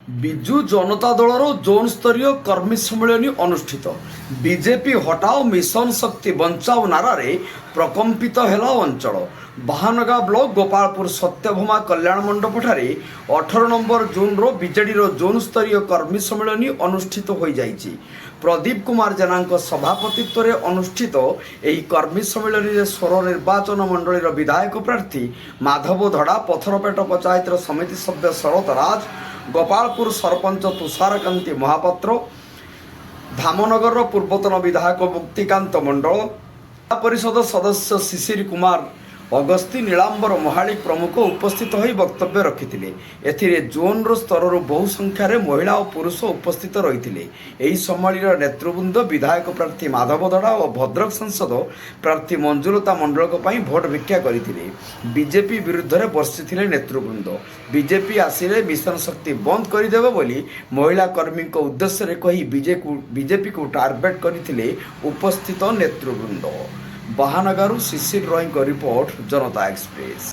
ବିଜୁ ଜନତା ଦଳର ଜୋନ୍ ସ୍ତରୀୟ କର୍ମୀ ସମ୍ମିଳନୀ ଅନୁଷ୍ଠିତ। ବିଜେପି ହଟାଓ ମିଶନ ଶକ୍ତି ବଞ୍ଚାଓ ନାରାରେ ପ୍ରକମ୍ପିତ ହେଲା ଅଞ୍ଚଳ। ବାହାନଗା ବ୍ଲକ ଗୋପାଳପୁର ସତ୍ୟଭାମା କଲ୍ୟାଣ ମଣ୍ଡପଠାରେ 18 ନମ୍ବର ଜୋନ୍ର ବିଜେଡିର ଜୋନ୍ ସ୍ତରୀୟ କର୍ମୀ ସମ୍ମିଳନୀ ଅନୁଷ୍ଠିତ ହୋଇଯାଇଛି। ପ୍ରଦୀପ କୁମାର ଜେନାଙ୍କ ସଭାପତିତ୍ୱରେ ଅନୁଷ୍ଠିତ ଏହି କର୍ମୀ ସମ୍ମିଳନୀରେ ସ୍ୱର ନିର୍ବାଚନ ମଣ୍ଡଳୀର ବିଧାୟକ ପ୍ରାର୍ଥୀ ମାଧବ ଧଡ଼ା, ପଥରପେଟ ପଞ୍ଚାୟତର ସମିତି ସଭ୍ୟ ଶରତ ରାଜ, ଗୋପାଳପୁର ସରପଞ୍ଚ ତୁଷାରକାନ୍ତି ମହାପାତ୍ର, ଧାମନଗରର ପୂର୍ବତନ ବିଧାୟକ ମୁକ୍ତିକାନ୍ତ ମଣ୍ଡଳ, ଜିଲ୍ଲା ପରିଷଦ ସଦସ୍ୟ ଶିଶିର କୁମାର ଅଗସ୍ତି, ନୀଳାମ୍ବର ମହାଳିକ ପ୍ରମୁଖ ଉପସ୍ଥିତ ହୋଇ ବକ୍ତବ୍ୟ ରଖିଥିଲେ। ଏଥିରେ ଜୋନ୍ର ସ୍ତରରୁ ବହୁ ସଂଖ୍ୟାରେ ମହିଳା ଓ ପୁରୁଷ ଉପସ୍ଥିତ ରହିଥିଲେ। ଏହି ସମ୍ମିଳନୀର ନେତୃବୃନ୍ଦ ବିଧାୟକ ପ୍ରାର୍ଥୀ ମାଧବ ଧଡ଼ା ଓ ଭଦ୍ରକ ସାଂସଦ ପ୍ରାର୍ଥୀ ମଞ୍ଜୁଲତା ମଣ୍ଡଳଙ୍କ ପାଇଁ ଭୋଟ ଭିକ୍ଷା କରିଥିଲେ। ବିଜେପି ବିରୁଦ୍ଧରେ ବର୍ଷିଥିଲେ ନେତୃବୃନ୍ଦ। ବିଜେପି ଆସିଲେ ମିଶନ ଶକ୍ତି ବନ୍ଦ କରିଦେବ ବୋଲି ମହିଳା କର୍ମୀଙ୍କ ଉଦ୍ଦେଶ୍ୟରେ କହି ବିଜେପିକୁ ଟାର୍ଗେଟ କରିଥିଲେ ଉପସ୍ଥିତ ନେତୃବୃନ୍ଦ। ବାହାନଗାରୁ ଶିଶିର ରୟଙ୍କ ରିପୋର୍ଟ, ଜନତା ଏକ୍ସପ୍ରେସ।